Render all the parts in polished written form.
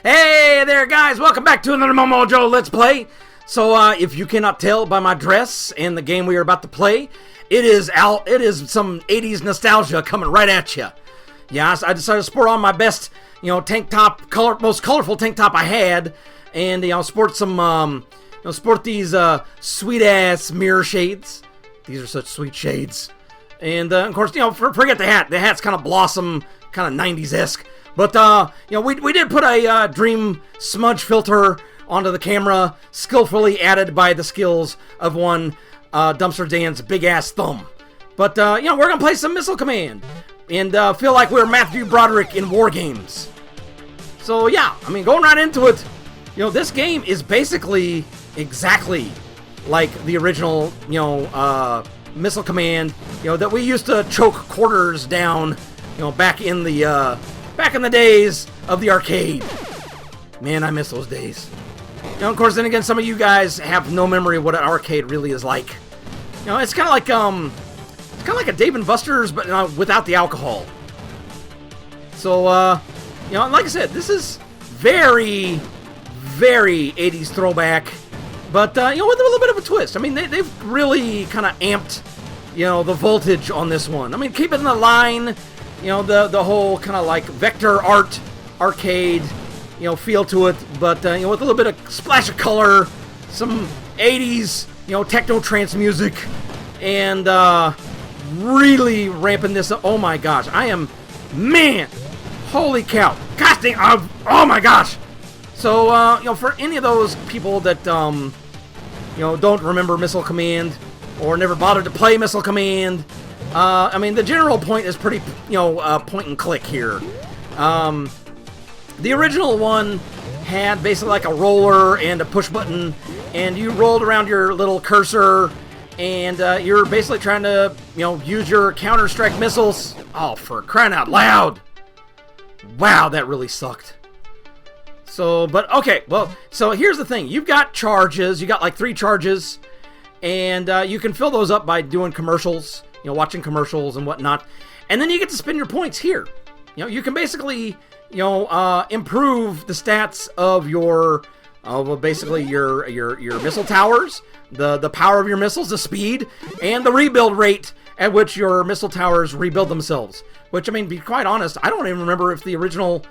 Hey there, guys! Welcome back to another Momojo Let's Play. So, if you cannot tell by my dress and the game we are about to play, it is some 80s nostalgia coming right at you. Yeah, I decided to sport on my best, tank top, most colorful tank top I had, and sport some, sport these sweet ass mirror shades. These are such sweet shades, and of course, forget the hat. The hat's kind of Blossom, kind of 90s-esque. But, we did put a Dream smudge filter onto the camera, skillfully added by the skills of one Dumpster Dan's big-ass thumb. But, we're going to play some Missile Command and feel like we're Matthew Broderick in War Games. So, yeah, going right into it, this game is basically exactly like the original, Missile Command, that we used to choke quarters down, back in the days of the arcade. Man, I miss those days. Of course, then again, some of you guys have no memory of what an arcade really is like. It's kind of like a Dave and Buster's, but without the alcohol. So, like I said, this is very, very 80s throwback, but with a little bit of a twist. They've really kind of amped, the voltage on this one. Keep it in the line. The whole kind of like vector art arcade, feel to it, but, with a little bit of splash of color, some 80s, techno trance music, and, really ramping this up. Oh my gosh, man, holy cow, casting of, oh my gosh. So, for any of those people that, don't remember Missile Command, or never bothered to play Missile Command, the general point is pretty, point and click here. The original one had basically like a roller and a push button, and you rolled around your little cursor, and you're basically trying to, use your counter-strike missiles. Oh, for crying out loud! Wow, that really sucked. So, but okay, well, so here's the thing. You've got charges. You got like 3 charges, and you can fill those up by doing commercials. Watching commercials and whatnot, and then you get to spend your points here. You can basically, improve the stats of your, basically your missile towers, the power of your missiles, the speed, and the rebuild rate at which your missile towers rebuild themselves. Which, to be quite honest, I don't even remember if the original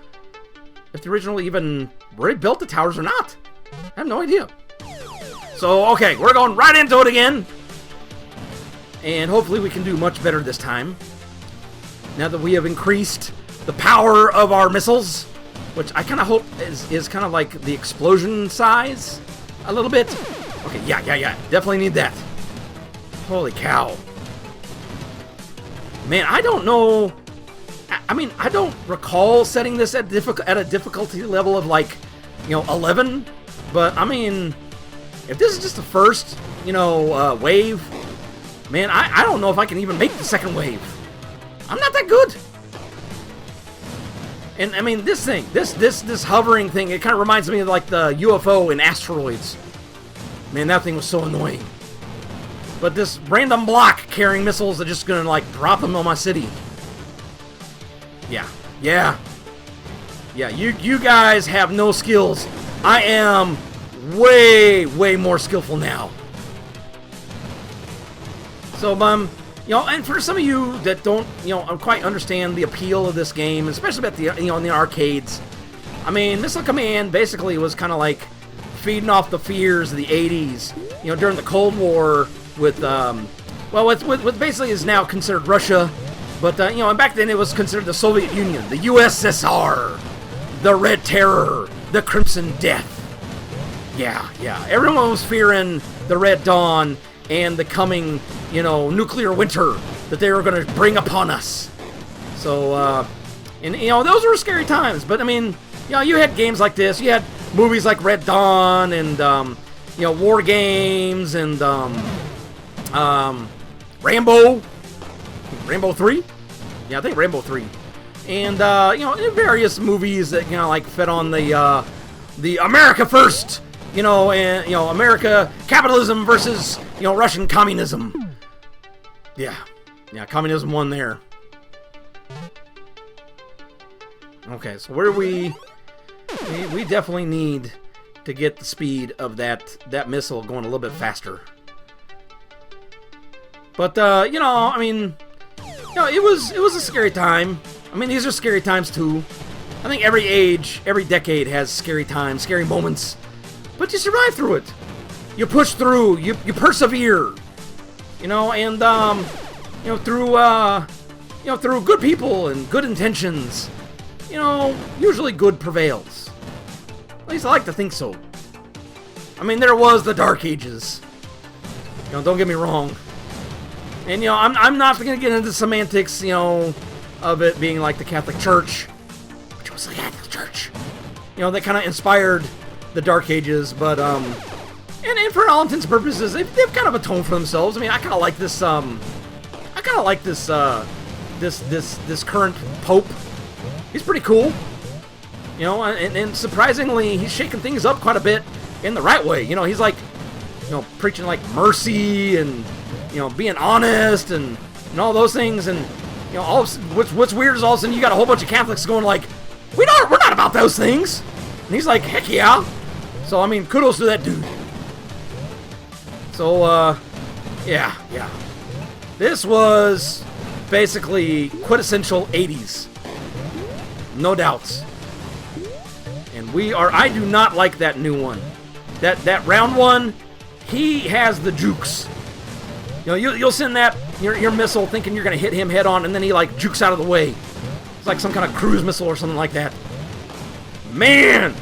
even rebuilt the towers or not. I have no idea. So, okay, we're going right into it again. And hopefully we can do much better this time. Now that we have increased the power of our missiles, which I kind of hope is kind of like the explosion size a little bit. Okay, yeah. Definitely need that. Holy cow. Man, I don't know. I don't recall setting this at a difficulty level of like, 11. But, if this is just the first, wave, man, I don't know if I can even make the second wave. I'm not that good. And this thing, this hovering thing, it kind of reminds me of like the UFO in Asteroids. Man, that thing was so annoying. But this random block carrying missiles are just gonna like drop them on my city. Yeah. You guys have no skills. I am way, way more skillful now. So, and for some of you that don't, quite understand the appeal of this game, especially at the, in the arcades, Missile Command basically was kind of like feeding off the fears of the 80s, during the Cold War with what basically is now considered Russia, but, and back then it was considered the Soviet Union, the USSR, the Red Terror, the Crimson Death. Yeah, everyone was fearing the Red Dawn and the coming, nuclear winter that they were going to bring upon us. So, those were scary times. But, you had games like this. You had movies like Red Dawn and, War Games and, Rambo. Rambo 3? Yeah, I think Rambo 3. And, various movies that, like, fed on the America First, and, America, capitalism versus, Russian communism. Yeah, communism won there. Okay, so where are we? We definitely need to get the speed of that missile going a little bit faster. But you know, I mean, you know, it was a scary time. I mean, these are scary times too. I think every age, every decade has scary times, scary moments. But you survive through it. You push through. You persevere. You know, and you know, through good people and good intentions, you know, usually good prevails. At least I like to think so. I mean, there was the Dark Ages. You know, don't get me wrong. And, you know, I'm not going to get into the semantics, you know, of it being like the Catholic Church, which was the Catholic Church. You know, that kind of inspired the Dark Ages, but, and for all intents and purposes, they've kind of atoned for themselves. I mean, I kind of like this, this current Pope. He's pretty cool. You know, and surprisingly, he's shaking things up quite a bit in the right way. You know, he's like, you know, preaching like mercy and, you know, being honest and all those things. And, you know, what's weird is all of a sudden you got a whole bunch of Catholics going like, we're not about those things. And he's like, heck yeah. So, I mean, kudos to that dude. So, yeah. This was basically quintessential 80s. No doubts. And I do not like that new one. That round one, he has the jukes. You know, you'll send that, your missile thinking you're going to hit him head on, and then he, like, jukes out of the way. It's like some kind of cruise missile or something like that. Man!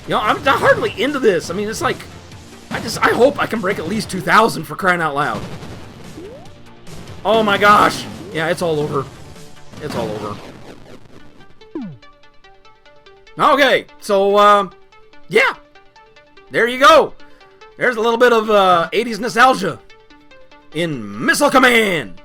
You know, I'm hardly into this. I mean, it's like, I hope I can break at least 2,000 for crying out loud. Oh my gosh. Yeah, it's all over. It's all over. Okay, so, yeah. There you go. There's a little bit of 80s nostalgia in Missile Command.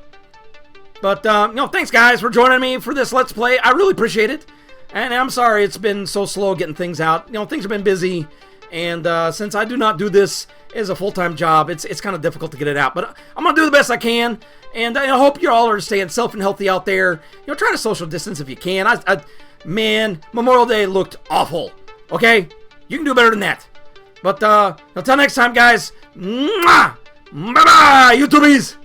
But, you know, thanks guys for joining me for this Let's Play. I really appreciate it. And I'm sorry it's been so slow getting things out. You know, things have been busy. And since I do not do this as a full-time job, it's kind of difficult to get it out. But I'm going to do the best I can. And I hope you all are staying safe and healthy out there. You know, try to social distance if you can. Man, Memorial Day looked awful. Okay? You can do better than that. But until next time, guys. Mwah! Bye-bye, YouTubies!